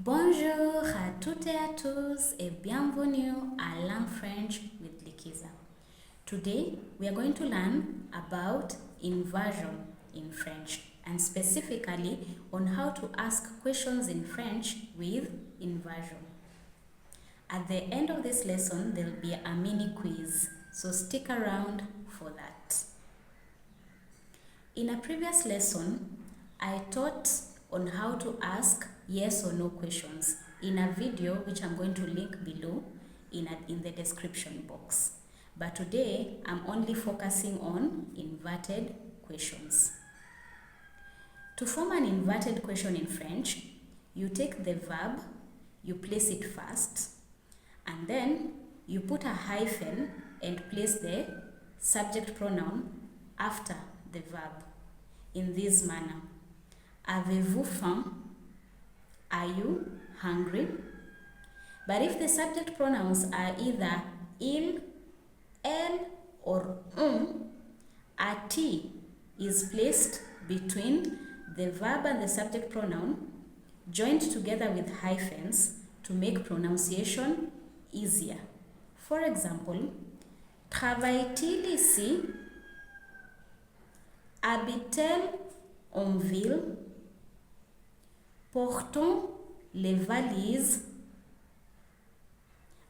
Bonjour à toutes et à tous et bienvenue à Learn French with Likiza. Today we are going to learn about inversion in French and specifically on how to ask questions in French with inversion. At the end of this lesson there will be a mini quiz, so stick around for that. In a previous lesson, I taught on how to ask yes or no questions in a video which I'm going to link below in the description box. But today, I'm only focusing on inverted questions. To form an inverted question in French, you take the verb, you place it first, and then you put a hyphen and place the subject pronoun after the verb in this manner. Avez-vous faim? Are you hungry? But if the subject pronouns are either il, elle, or a T is placed between the verb and the subject pronoun, joined together with hyphens to make pronunciation easier. For example, travaille-t-il ici? Habite-t-elle en ville? Portons les valises?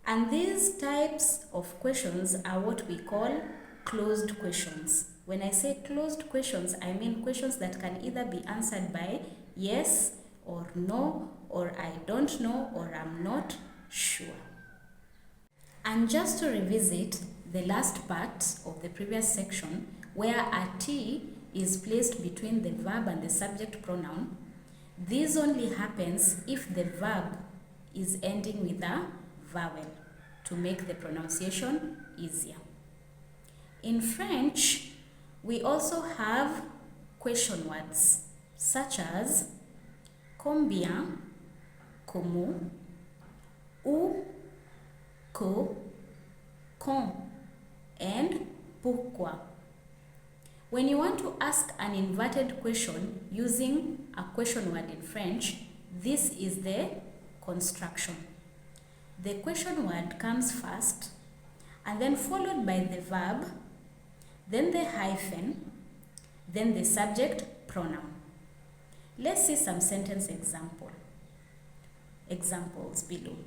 And these types of questions are what we call closed questions. When I say closed questions, I mean questions that can either be answered by yes or no, or I don't know, or I'm not sure. And just to revisit the last part of the previous section, where a T is placed between the verb and the subject pronoun, this only happens if the verb is ending with a vowel to make the pronunciation easier. In French, we also have question words such as combien, comment, où, que, quand, and pourquoi. When you want to ask an inverted question using a question word in French, this is the construction. The question word comes first and then followed by the verb, then the hyphen, then the subject pronoun. Let's see some sentence examples below.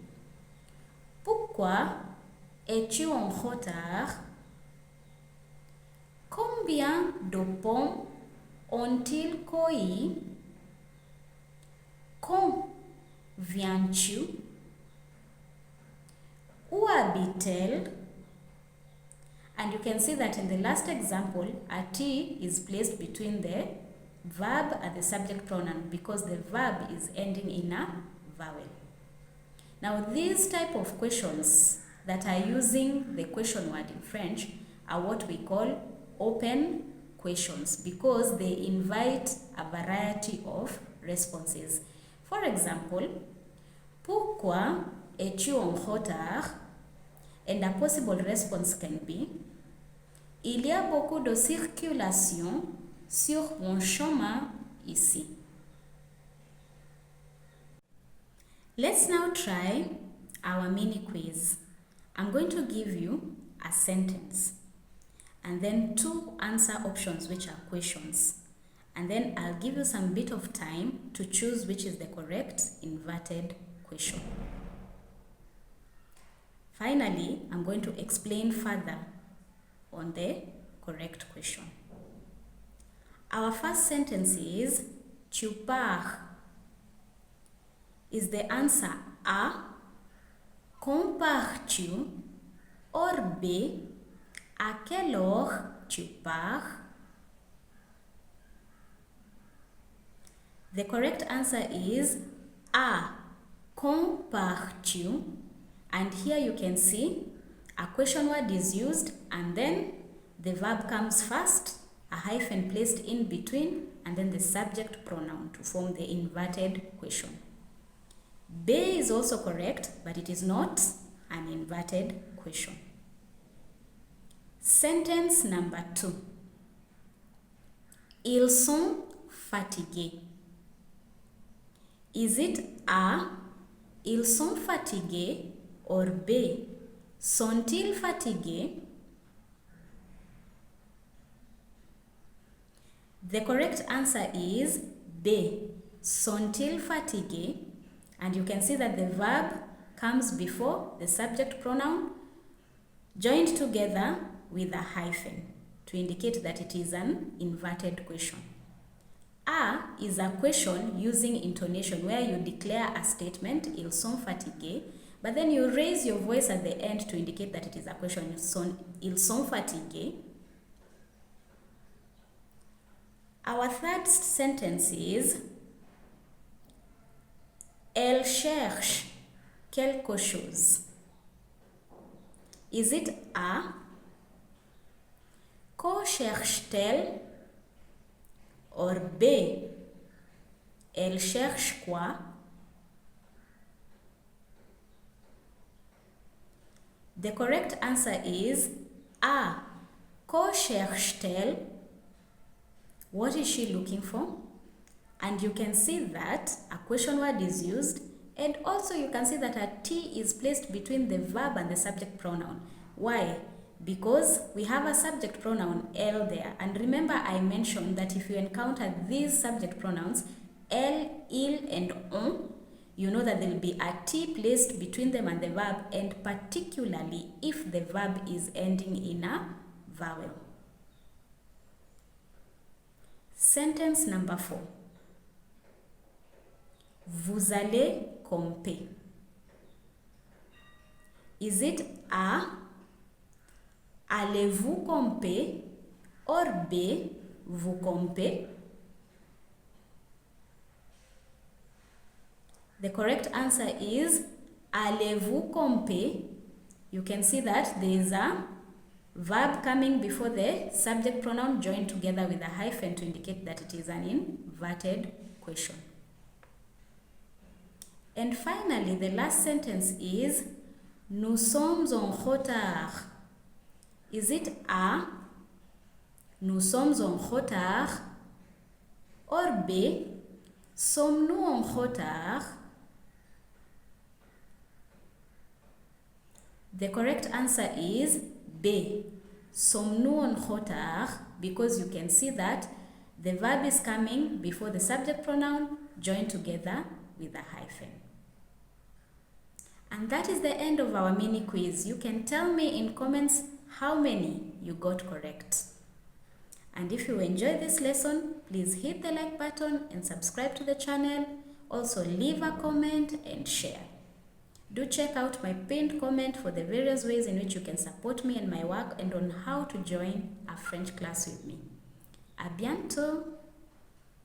Pourquoi es-tu en retard? Combien de pommes ont-ils cueilli? Quand viens-tu? Où habite-t-elle? And you can see that in the last example, a T is placed between the verb and the subject pronoun because the verb is ending in a vowel. Now, these type of questions that are using the question word in French are what we call open questions because they invite a variety of responses. For example, pourquoi es-tu en retard? And a possible response can be il y a beaucoup de circulation sur mon chemin ici. Let's now try our mini quiz. I'm going to give you a sentence and then two answer options which are questions. And then I'll give you some bit of time to choose which is the correct inverted question. Finally, I'm going to explain further on the correct question. Our first sentence is tu pars. Is the answer A, quand pars-tu? Or B, à quelle heure tu pars? The correct answer is A, quand pars-tu? And here you can see a question word is used and then the verb comes first, a hyphen placed in between, and then the subject pronoun to form the inverted question. B is also correct, but it is not an inverted question. Sentence number 2. Ils sont fatigués. Is it A, ils sont fatigués, or B, sont-ils fatigués? The correct answer is B, sont-ils fatigués? And you can see that the verb comes before the subject pronoun, joined together with a hyphen to indicate that it is an inverted question. A is a question using intonation where you declare a statement, ils sont fatigués, but then you raise your voice at the end to indicate that it is a question, ils sont fatigués. Our third sentence is, elle cherche quelque chose. Is it A, que cherche-t-elle? Or B, elle cherche quoi? The correct answer is A, que cherche-t-elle? What is she looking for? And you can see that a question word is used, and also you can see that a T is placed between the verb and the subject pronoun. Why? Because we have a subject pronoun elle there, and remember I mentioned that if you encounter these subject pronouns elle, il and on, you know that there will be a T placed between them and the verb, and particularly if the verb is ending in a vowel. Sentence number 4. Vous allez camper. Is it A, allez-vous camper, or B, vous campez? The correct answer is allez-vous camper. You can see that there is a verb coming before the subject pronoun joined together with a hyphen to indicate that it is an inverted question. And finally, the last sentence is nous sommes en retard. Is it A, nous sommes en retard, or B, sommes-nous en retard? The correct answer is B, sommes-nous en retard, because you can see that the verb is coming before the subject pronoun joined together with a hyphen. And that is the end of our mini quiz. You can tell me in comments how many you got correct. And if you enjoyed this lesson, please hit the like button and subscribe to the channel. Also leave a comment and share. Do check out my pinned comment for the various ways in which you can support me and my work, and on how to join a French class with me. À bientôt!